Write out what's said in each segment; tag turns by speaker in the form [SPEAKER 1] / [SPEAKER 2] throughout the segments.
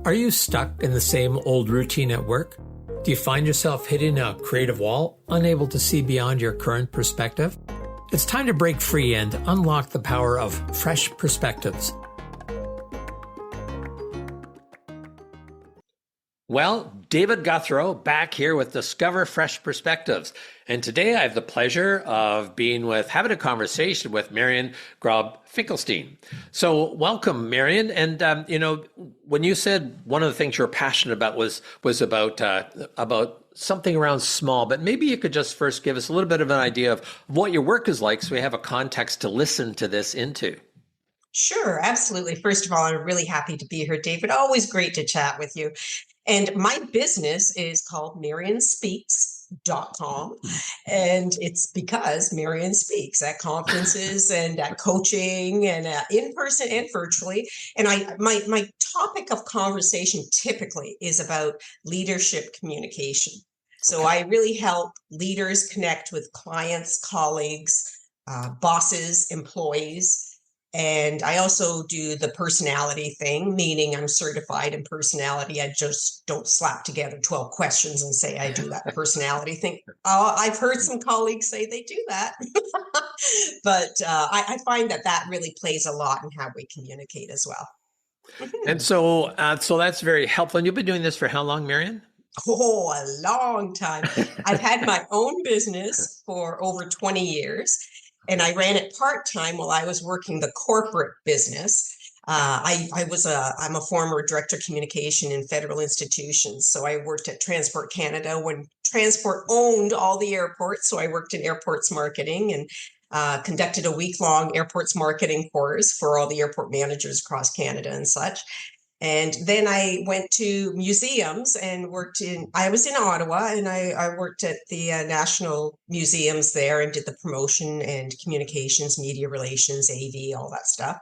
[SPEAKER 1] Are you stuck in the same old routine at work? Do you find yourself hitting a creative wall, unable to see beyond your current perspective? It's time to break free and unlock the power of fresh perspectives. Well, David Gouthro back here with Discover Fresh Perspectives. And today I have the pleasure of having a conversation with Marion Grobb Finkelstein. So welcome, Marion. And, when you said one of the things you're passionate about was about something around small, but maybe you could just first give us a little bit of an idea of what your work is like so we have a context to listen to this into.
[SPEAKER 2] Sure, absolutely. First of all, I'm really happy to be here, David. Always great to chat with you. And my business is called MarionSpeaks.com. And it's because Marion speaks at conferences and at coaching and in person and virtually. And my topic of conversation typically is about leadership communication. So I really help leaders connect with clients, colleagues, bosses, employees. And I also do the personality thing, meaning I'm certified in personality. I just don't slap together 12 questions and say I do that personality thing. I've heard some colleagues say they do that. But I find that really plays a lot in how we communicate as well.
[SPEAKER 1] And so that's very helpful. And you've been doing this for how long, Marion?
[SPEAKER 2] Oh, a long time. I've had my own business for over 20 years. And I ran it part-time while I was working the corporate business. I'm a former director of communication in federal institutions. So I worked at Transport Canada when Transport owned all the airports. So I worked in airports marketing and conducted a week-long airports marketing course for all the airport managers across Canada and such. And then I went to museums and I was in Ottawa and I worked at the national museums there and did the promotion and communications, media relations, AV, all that stuff.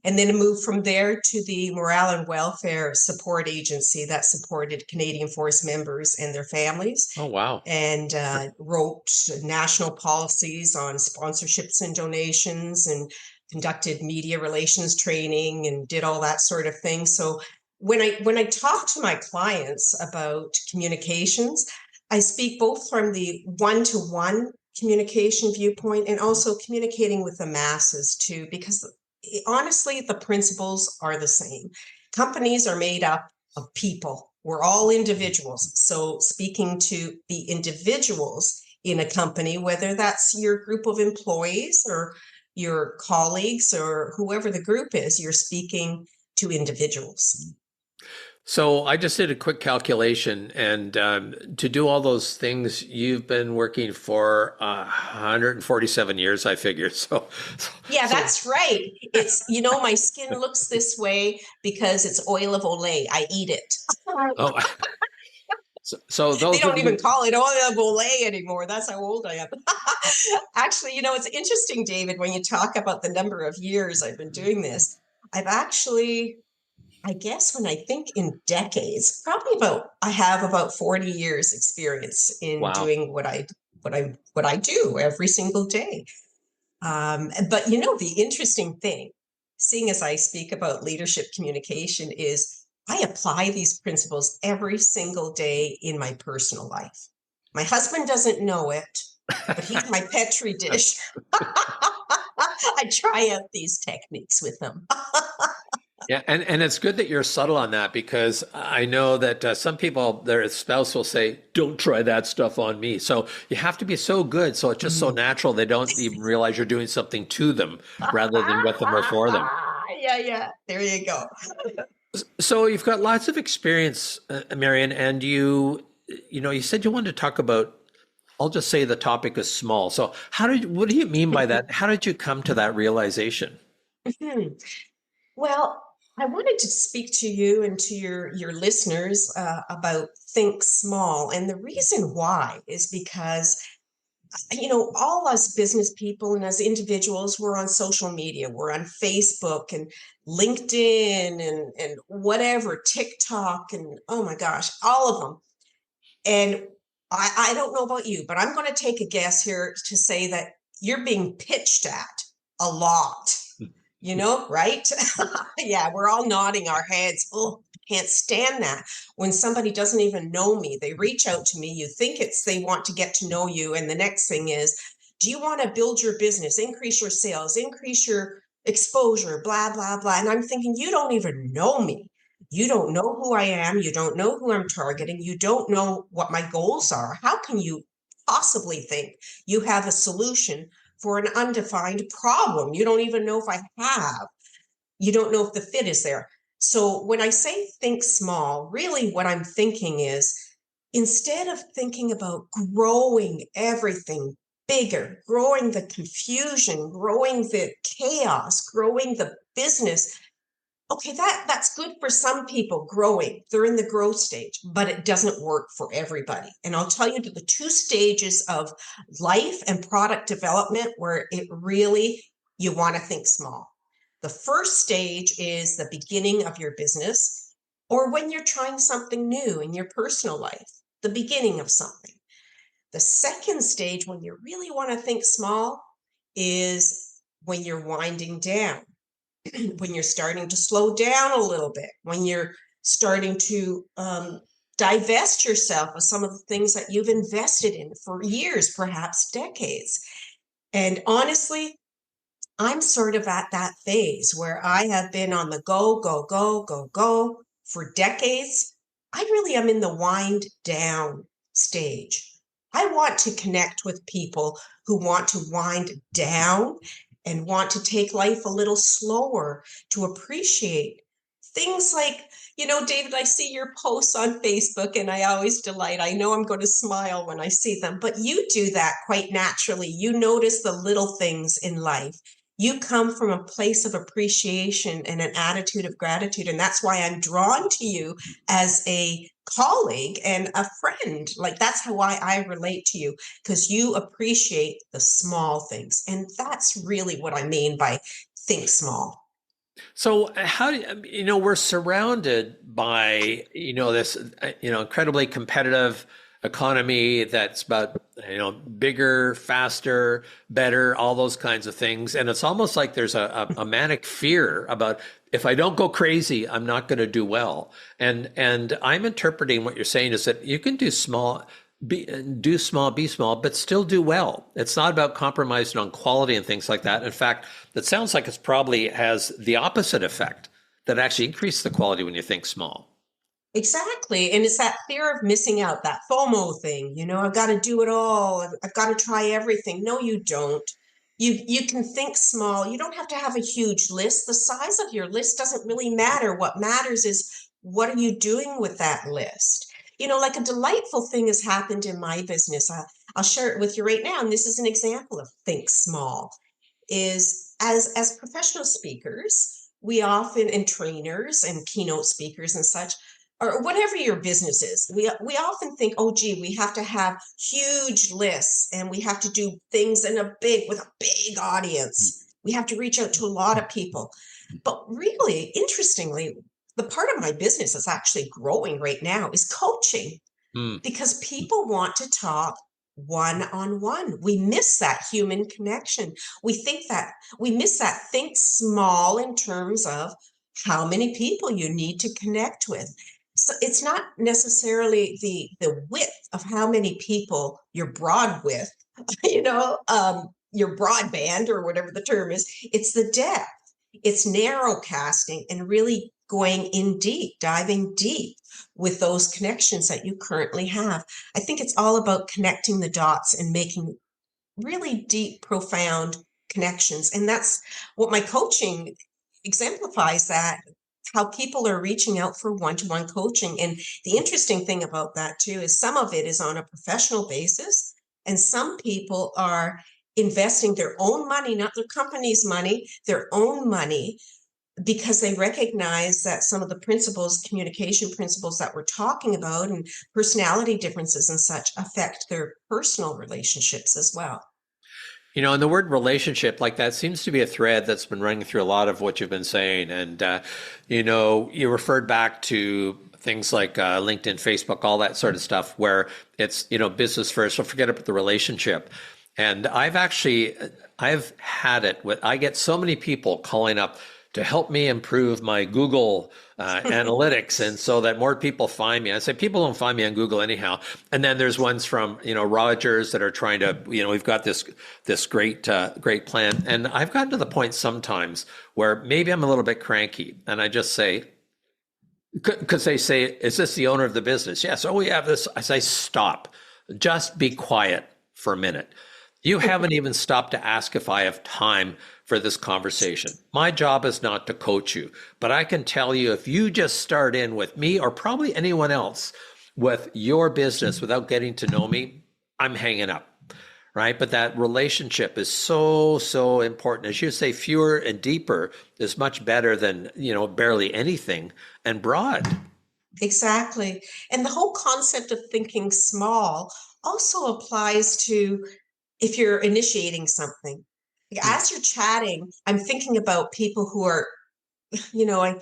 [SPEAKER 2] And then I moved from there to the Morale and Welfare Support Agency that supported Canadian Force members and their families.
[SPEAKER 1] Oh, wow.
[SPEAKER 2] And wrote national policies on sponsorships and donations and conducted media relations training and did all that sort of thing. So when I talk to my clients about communications, I speak both from the one-to-one communication viewpoint and also communicating with the masses too, because honestly, the principles are the same. Companies are made up of people. We're all individuals. So speaking to the individuals in a company, whether that's your group of employees or your colleagues or whoever the group is, you're speaking to individuals.
[SPEAKER 1] So I just did a quick calculation, and to do all those things, you've been working for 147 years, I figured.
[SPEAKER 2] Yeah, that's right. It's, my skin looks this way because it's oil of Olay. I eat it.
[SPEAKER 1] Oh. So those
[SPEAKER 2] they don't even call it oil of Olay anymore. That's how old I am. Actually, it's interesting, David, when you talk about the number of years I've been doing this. I guess when I think in decades, I have about 40 years experience in doing what I do every single day. But the interesting thing, seeing as I speak about leadership communication, is I apply these principles every single day in my personal life. My husband doesn't know it, but he's my petri dish. I try out these techniques with him.
[SPEAKER 1] Yeah, and it's good that you're subtle on that, because I know that some people, their spouse will say, don't try that stuff on me. So you have to be so good, so it's just so natural they don't even realize you're doing something to them rather than with them or for them.
[SPEAKER 2] Yeah, there you go.
[SPEAKER 1] So you've got lots of experience, Marion, and you said you wanted to talk about, I'll just say the topic is small. So what do you mean by that? How did you come to that realization?
[SPEAKER 2] Well, I wanted to speak to you and to your listeners about think small. And the reason why is because, all us business people and as individuals, we're on social media. We're on Facebook and LinkedIn and whatever, TikTok, and oh my gosh, all of them. And I don't know about you, but I'm going to take a guess here to say that you're being pitched at a lot. right? Yeah, we're all nodding our heads. Oh, can't stand that. When somebody doesn't even know me, they reach out to me. You think it's they want to get to know you. And the next thing is, do you want to build your business, increase your sales, increase your exposure, blah, blah, blah. And I'm thinking, you don't even know me. You don't know who I am. You don't know who I'm targeting. You don't know what my goals are. How can you possibly think you have a solution for an undefined problem you don't even know if I have? You don't know if the fit is there. So when I say think small, really what I'm thinking is instead of thinking about growing everything bigger, growing the confusion, growing the chaos, growing the business, okay, that's good for some people growing. They're in the growth stage, but it doesn't work for everybody. And I'll tell you the two stages of life and product development where it really, you want to think small. The first stage is the beginning of your business or when you're trying something new in your personal life, the beginning of something. The second stage, when you really want to think small, is when you're winding down, when you're starting to slow down a little bit, when you're starting to divest yourself of some of the things that you've invested in for years, perhaps decades. And honestly, I'm sort of at that phase where I have been on the go, go, go, go, go for decades. I really am in the wind down stage. I want to connect with people who want to wind down and want to take life a little slower, to appreciate things like, David, I see your posts on Facebook and I always delight. I know I'm going to smile when I see them, but you do that quite naturally. You notice the little things in life. You come from a place of appreciation and an attitude of gratitude. And that's why I'm drawn to you as a colleague and a friend. Like that's how I relate to you, because you appreciate the small things. And that's really what I mean by think small.
[SPEAKER 1] So how do we're surrounded by this incredibly competitive economy that's about bigger, faster, better, all those kinds of things, and it's almost like there's a manic fear about if I don't go crazy, I'm not going to do well. And I'm interpreting what you're saying is that you can do small. Do small, be small, but still do well. It's not about compromising on quality and things like that. In fact, it sounds like it's probably has the opposite effect, that actually increases the quality when you think small.
[SPEAKER 2] Exactly. And it's that fear of missing out, that FOMO thing, I've got to do it all. I've got to try everything. No, you don't. You can think small. You don't have to have a huge list. The size of your list doesn't really matter. What matters is what are you doing with that list? Like a delightful thing has happened in my business. I'll share it with you right now. And this is an example of think small. Is as professional speakers, we often, and trainers and keynote speakers and such, or whatever your business is, we often think, oh gee, we have to have huge lists and we have to do things with a big audience. We have to reach out to a lot of people. But really, interestingly, the part of my business that's actually growing right now is coaching,
[SPEAKER 1] Mm.
[SPEAKER 2] because people want to talk one on one. We miss that human connection. We miss that think small in terms of how many people you need to connect with. So it's not necessarily the width of how many people you're broad with, your broadband or whatever the term is. It's the depth. It's narrow casting and really going in deep, diving deep with those connections that you currently have. I think it's all about connecting the dots and making really deep, profound connections. And that's what my coaching exemplifies, that how people are reaching out for one-to-one coaching. And the interesting thing about that too is some of it is on a professional basis, and some people are investing their own money, not their company's money, their own money, because they recognize that some of the principles, communication principles that we're talking about and personality differences and such affect their personal relationships as well.
[SPEAKER 1] And the word relationship, like that, seems to be a thread that's been running through a lot of what you've been saying. And, you referred back to things like LinkedIn, Facebook, all that sort of stuff, where it's, business first. So forget about the relationship. And I've had it with, I get so many people calling up to help me improve my Google analytics, and so that more people find me. I say people don't find me on Google anyhow. And then there's ones from Rogers that are trying to we've got this great plan, and I've gotten to the point sometimes where maybe I'm a little bit cranky, and I just say, because they say, "Is this the owner of the business?" Yes. Oh, we have this. I say, "Stop. Just be quiet for a minute. You haven't even stopped to ask if I have time for this conversation. My job is not to coach you, but I can tell you if you just start in with me or probably anyone else with your business without getting to know me, I'm hanging up." Right? But that relationship is so, so important. As you say, fewer and deeper is much better than, barely anything and broad.
[SPEAKER 2] Exactly. And the whole concept of thinking small also applies to if you're initiating something. Like, as you're chatting, I'm thinking about people who are, you know, I,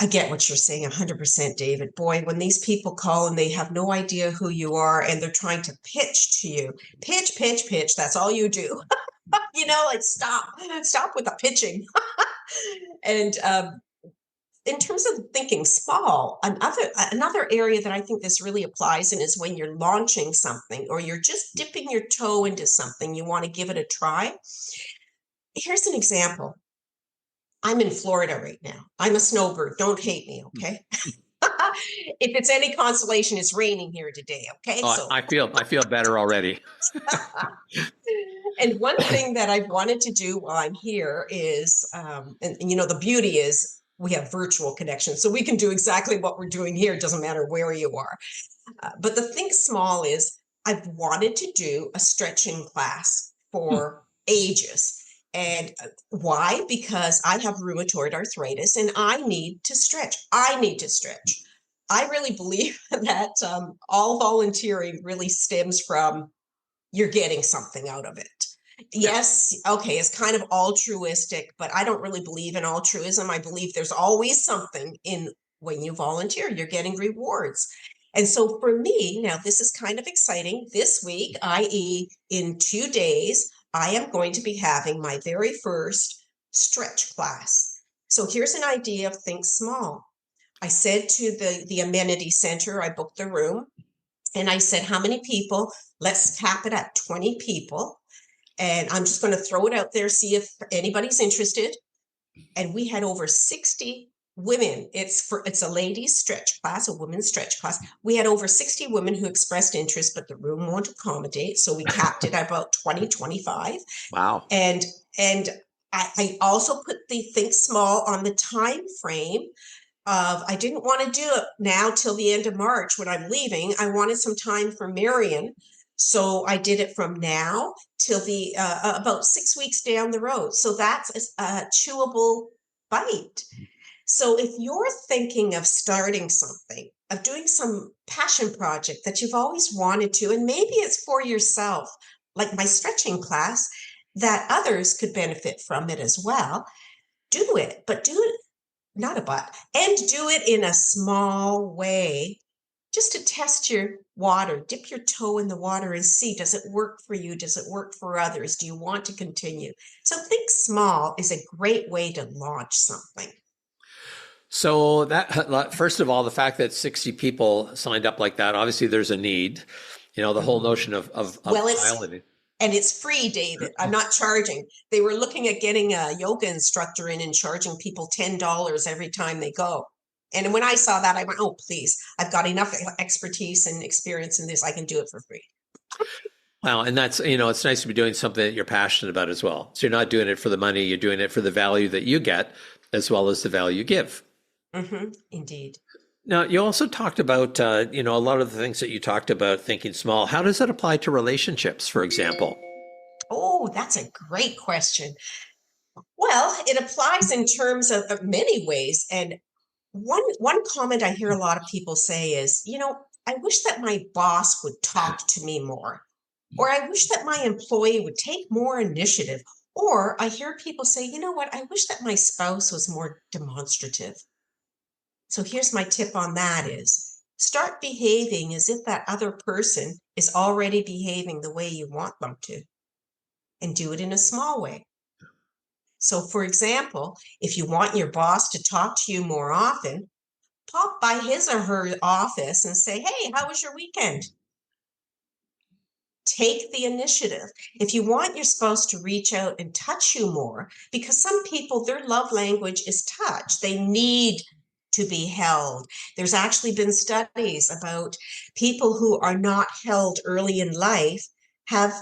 [SPEAKER 2] I get what you're saying 100%, David. Boy, when these people call and they have no idea who you are and they're trying to pitch to you, pitch, pitch, pitch, that's all you do. Like stop with the pitching. And in terms of thinking small, another area that I think this really applies in is when you're launching something or you're just dipping your toe into something, you want to give it a try. Here's an example. I'm in Florida right now. I'm a snowbird. Don't hate me, okay? If it's any consolation, it's raining here today, okay?
[SPEAKER 1] Oh,
[SPEAKER 2] So,
[SPEAKER 1] I feel better already.
[SPEAKER 2] and one thing that I've wanted to do while I'm here is, the beauty is we have virtual connections, so we can do exactly what we're doing here. It doesn't matter where you are. But the thing small is I've wanted to do a stretching class for ages. And why? Because I have rheumatoid arthritis and I need to stretch. I need to stretch. I really believe that all volunteering really stems from you're getting something out of it.
[SPEAKER 1] Yeah.
[SPEAKER 2] Yes, okay, it's kind of altruistic, but I don't really believe in altruism. I believe there's always something in when you volunteer, you're getting rewards. And so for me, now this is kind of exciting. This week, i.e., in 2 days, I am going to be having my very first stretch class. So here's an idea of think small. I said to the amenity center, I booked the room, and I said, how many people? Let's cap it at 20 people. And I'm just going to throw it out there, see if anybody's interested. And we had over 60 women. It's a ladies stretch class, a women's stretch class. We had over 60 women who expressed interest, but the room won't accommodate. So we capped it at about 20, 25.
[SPEAKER 1] Wow.
[SPEAKER 2] And I also put the think small on the time frame of I didn't want to do it now till the end of March when I'm leaving. I wanted some time for Marion. So I did it from now till the about 6 weeks down the road. So that's a chewable bite. So if you're thinking of starting something, of doing some passion project that you've always wanted to, and maybe it's for yourself, like my stretching class, that others could benefit from it as well, do it, but do it not a but, and do it in a small way just to test your water. Dip your toe in the water and see, does it work for you? Does it work for others? Do you want to continue? So think small is a great way to launch something.
[SPEAKER 1] So that, first of all, the fact that 60 people signed up like that, obviously there's a need. The whole notion of
[SPEAKER 2] Well,
[SPEAKER 1] piloting.
[SPEAKER 2] and it's free, David. I'm not charging. They were looking at getting a yoga instructor in and charging people $10 every time they go. And when I saw that, I went, oh, please, I've got enough expertise and experience in this. I can do it for free.
[SPEAKER 1] Wow. And that's, it's nice to be doing something that you're passionate about as well. So you're not doing it for the money, you're doing it for the value that you get as well as the value you give.
[SPEAKER 2] Mm-hmm, indeed.
[SPEAKER 1] Now, you also talked about, a lot of the things that you talked about thinking small. How does that apply to relationships, for example?
[SPEAKER 2] Oh, that's a great question. Well, it applies in terms of many ways. And one comment I hear a lot of people say is, I wish that my boss would talk to me more, or I wish that my employee would take more initiative. Or I hear people say, you know what, I wish that my spouse was more demonstrative. So here's my tip on that is start behaving as if that other person is already behaving the way you want them to. and do it in a small way. So, for example, if you want your boss to talk to you more often, pop by his or her office and say, hey, how was your weekend? Take the initiative. If you want your spouse to reach out and touch you more, because some people, their love language is touch. They need to be held. There's actually been studies about people who are not held early in life have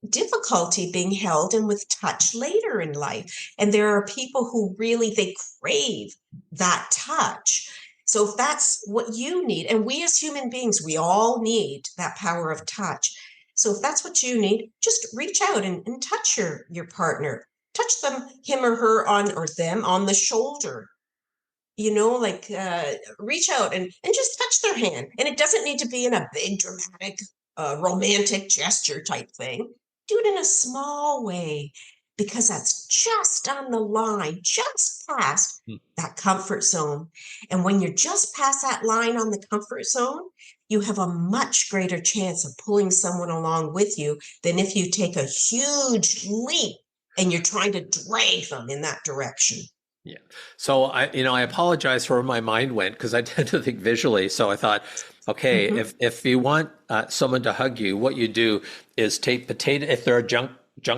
[SPEAKER 2] difficulty being held and with touch later in life. And there are people who really, they crave that touch. So if that's what you need, and we as human beings, we all need that power of touch. So if that's what you need, just reach out and touch your partner. Touch him or her on, or them on the shoulder. Like reach out and just touch their hand. And it doesn't need to be in a big, dramatic, romantic gesture type thing. Do it in a small way, because that's just on the line, just past that comfort zone. And when you're just past that line on the comfort zone, you have a much greater chance of pulling someone along with you than if you take a huge leap and you're trying to drag them in that direction.
[SPEAKER 1] Yeah. So I apologize for where my mind went, because I tend to think visually. So I thought, okay, if you want someone to hug you, what you do is tape potato. If they're a junk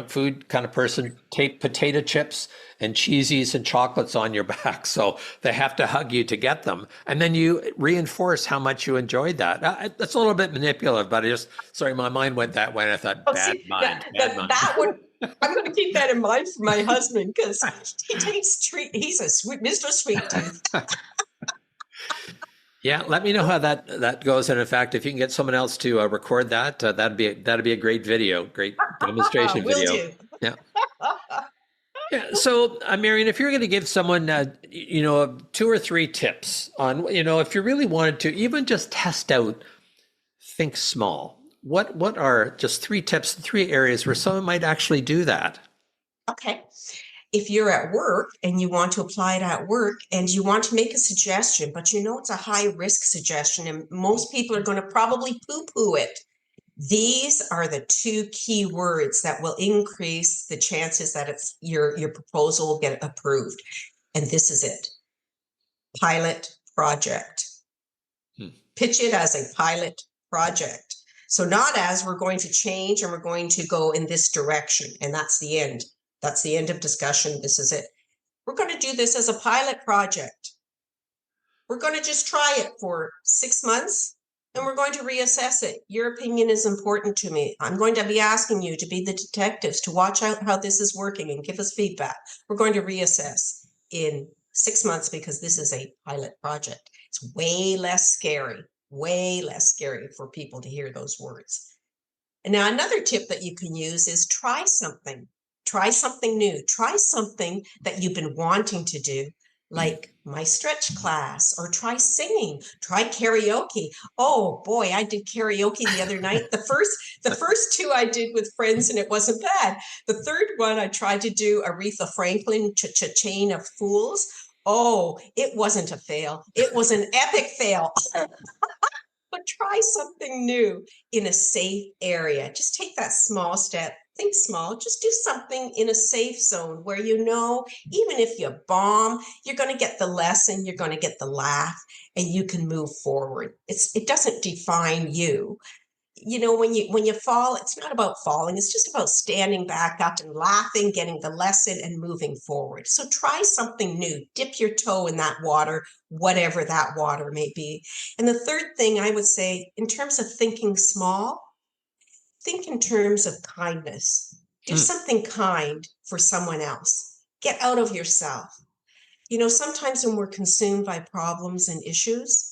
[SPEAKER 1] food kind of person, tape potato chips and cheesies and chocolates on your back, so they have to hug you to get them, and then you reinforce how much you enjoyed that. That's a little bit manipulative, but sorry, my mind went that way, and I thought, bad mind.
[SPEAKER 2] That would. I'm going to keep that in mind for my husband, because he takes he's a sweet Mr. Sweet Tooth.
[SPEAKER 1] Yeah, let me know how that goes. And in fact, if you can get someone else to record that, that'd be a great video, great demonstration
[SPEAKER 2] Will
[SPEAKER 1] video.
[SPEAKER 2] do.
[SPEAKER 1] Yeah. Yeah. So, Marion, if you're going to give someone, 2 or 3 tips on, if you really wanted to even just test out, think small. What are just 3 tips, 3 areas where someone might actually do that?
[SPEAKER 2] Okay. If you're at work and you want to apply it at work and you want to make a suggestion, but it's a high risk suggestion and most people are going to probably poo-poo it. These are the 2 key words that will increase the chances that your proposal will get approved. And this is it. Pilot project. Pitch it as a pilot project. So not as we're going to change and we're going to go in this direction. And that's the end. That's the end of discussion. This is it. We're going to do this as a pilot project. We're going to just try it for 6 months and we're going to reassess it. Your opinion is important to me. I'm going to be asking you to be the detectives, to watch out how this is working and give us feedback. We're going to reassess in 6 months, because this is a pilot project. It's way less scary for people to hear those words. And now another tip that you can use is try something. Try something new. Try something that you've been wanting to do, like my stretch class, or try singing, try karaoke. Oh boy, I did karaoke the other night. The first 2 I did with friends and it wasn't bad. The third one I tried to do Aretha Franklin, Chain of Fools. Oh, it wasn't a fail. It was an epic fail. But try something new in a safe area. Just take that small step. Think small. Just do something in a safe zone where even if you bomb, you're going to get the lesson, you're going to get the laugh, and you can move forward. It doesn't define you. When you fall, it's not about falling. It's just about standing back up and laughing, getting the lesson, and moving forward. So try something new. Dip your toe in that water, whatever that water may be. And the third thing I would say, in terms of thinking small, think in terms of kindness. Do something kind for someone else. Get out of yourself. Sometimes when we're consumed by problems and issues,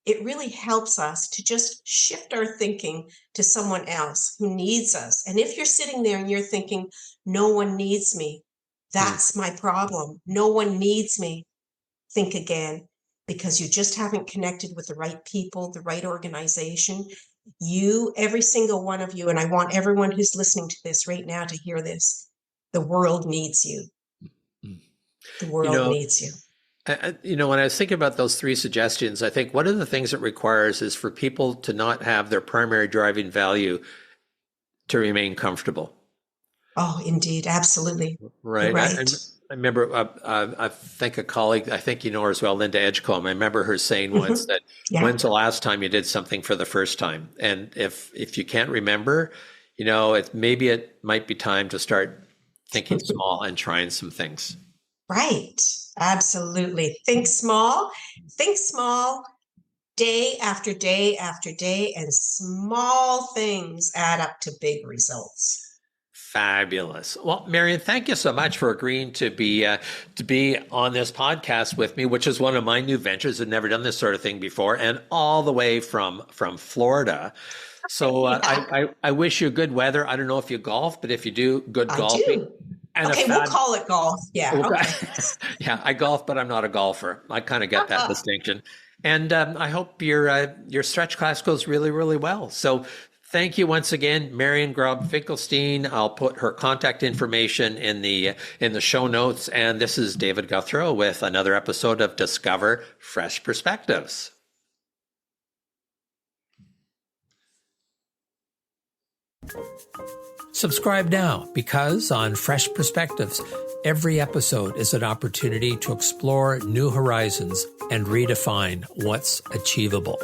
[SPEAKER 2] it really helps us to just shift our thinking to someone else who needs us. And if you're sitting there and you're thinking, no one needs me, that's my problem. No one needs me. Think again, because you just haven't connected with the right people, the right organization. Every single one of you, and I want everyone who's listening to this right now to hear this. The world needs you. The world needs you.
[SPEAKER 1] When I was thinking about those 3 suggestions, I think one of the things it requires is for people to not have their primary driving value to remain comfortable.
[SPEAKER 2] Oh, indeed. Absolutely. You're
[SPEAKER 1] Right.
[SPEAKER 2] right.
[SPEAKER 1] I remember, I think a colleague, I think you know her as well, Linda Edgecombe. I remember her saying once
[SPEAKER 2] Hmm.
[SPEAKER 1] that,
[SPEAKER 2] Yeah.
[SPEAKER 1] when's the last time you did something for the first time? And if you can't remember, maybe it might be time to start thinking small and trying some things.
[SPEAKER 2] Right. Absolutely. Think small day after day after day, and small things add up to big results.
[SPEAKER 1] Fabulous. Well, Marion, thank you so much for agreeing to be on this podcast with me, which is one of my new ventures. I've never done this sort of thing before, and all the way from Florida. So
[SPEAKER 2] Yeah,
[SPEAKER 1] I wish you good weather. I don't know if you golf, but if you do, good
[SPEAKER 2] I
[SPEAKER 1] golfing
[SPEAKER 2] do.
[SPEAKER 1] and a
[SPEAKER 2] Okay, we'll
[SPEAKER 1] fab.
[SPEAKER 2] call it golf. Yeah,
[SPEAKER 1] Okay.
[SPEAKER 2] okay.
[SPEAKER 1] Yeah, I golf, but I'm not a golfer. I kind of get that distinction. And I hope your stretch class goes really, really well. So thank you once again, Marion Grobb Finkelstein. I'll put her contact information in the show notes. And this is David Gouthro with another episode of Discover Fresh Perspectives. Subscribe now, because on Fresh Perspectives, every episode is an opportunity to explore new horizons and redefine what's achievable.